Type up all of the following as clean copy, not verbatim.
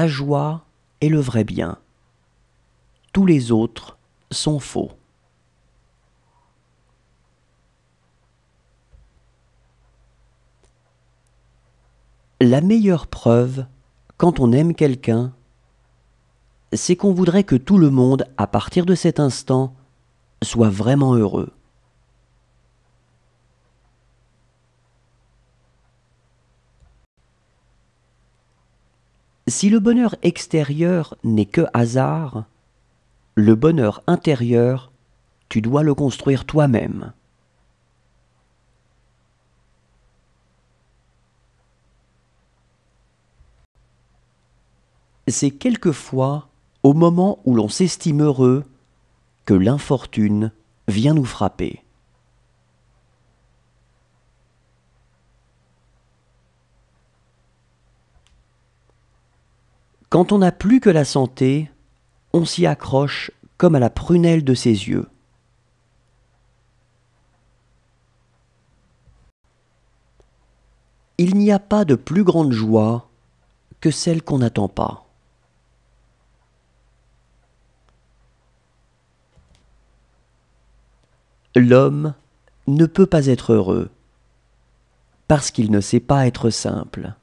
La joie est le vrai bien. Tous les autres sont faux. La meilleure preuve, quand on aime quelqu'un, c'est qu'on voudrait que tout le monde, à partir de cet instant, soit vraiment heureux. Si le bonheur extérieur n'est que hasard, le bonheur intérieur, tu dois le construire toi-même. C'est quelquefois, au moment où l'on s'estime heureux, que l'infortune vient nous frapper. Quand on n'a plus que la santé, on s'y accroche comme à la prunelle de ses yeux. Il n'y a pas de plus grande joie que celle qu'on n'attend pas. L'homme ne peut pas être heureux parce qu'il ne sait pas être simple.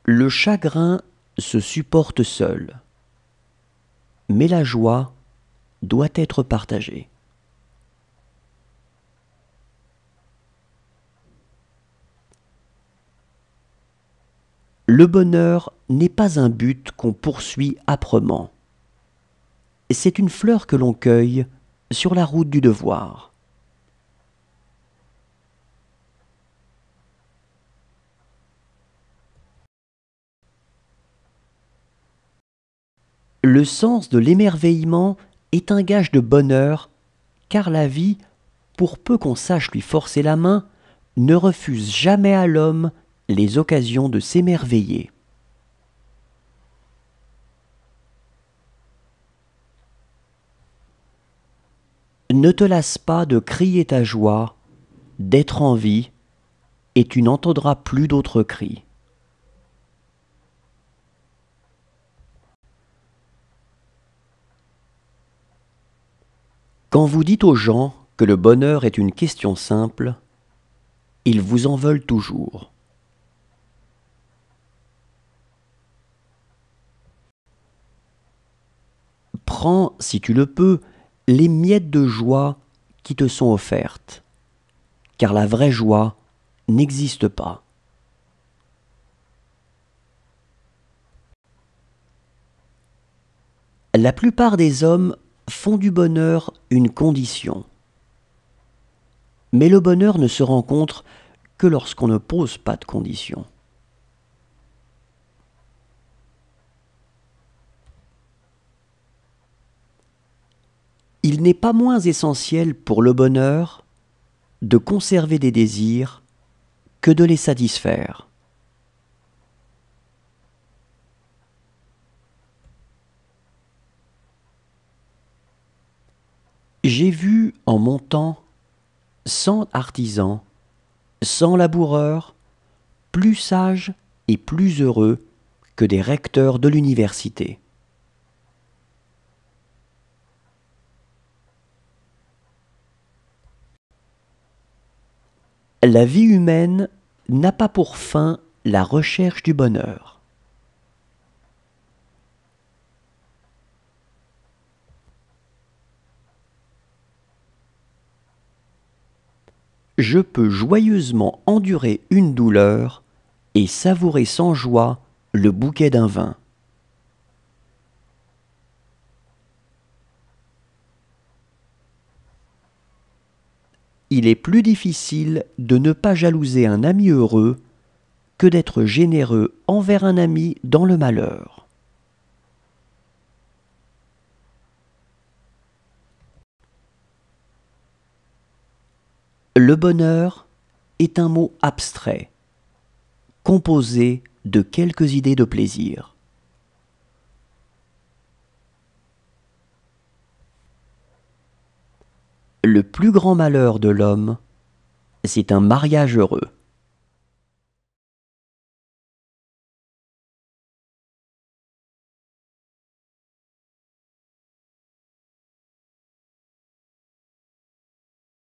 Le chagrin se supporte seul, mais la joie doit être partagée. Le bonheur n'est pas un but qu'on poursuit âprement. C'est une fleur que l'on cueille sur la route du devoir. Le sens de l'émerveillement est un gage de bonheur, car la vie, pour peu qu'on sache lui forcer la main, ne refuse jamais à l'homme les occasions de s'émerveiller. Ne te lasse pas de crier ta joie, d'être en vie, et tu n'entendras plus d'autres cris. Quand vous dites aux gens que le bonheur est une question simple, ils vous en veulent toujours. Prends, si tu le peux, les miettes de joie qui te sont offertes, car la vraie joie n'existe pas. La plupart des hommes font du bonheur une condition. Mais le bonheur ne se rencontre que lorsqu'on ne pose pas de conditions. Il n'est pas moins essentiel pour le bonheur de conserver des désirs que de les satisfaire. J'ai vu en mon temps 100 artisans, 100 laboureurs, plus sages et plus heureux que des recteurs de l'université. La vie humaine n'a pas pour fin la recherche du bonheur. Je peux joyeusement endurer une douleur et savourer sans joie le bouquet d'un vin. Il est plus difficile de ne pas jalouser un ami heureux que d'être généreux envers un ami dans le malheur. Le bonheur est un mot abstrait, composé de quelques idées de plaisir. Le plus grand malheur de l'homme, c'est un mariage heureux.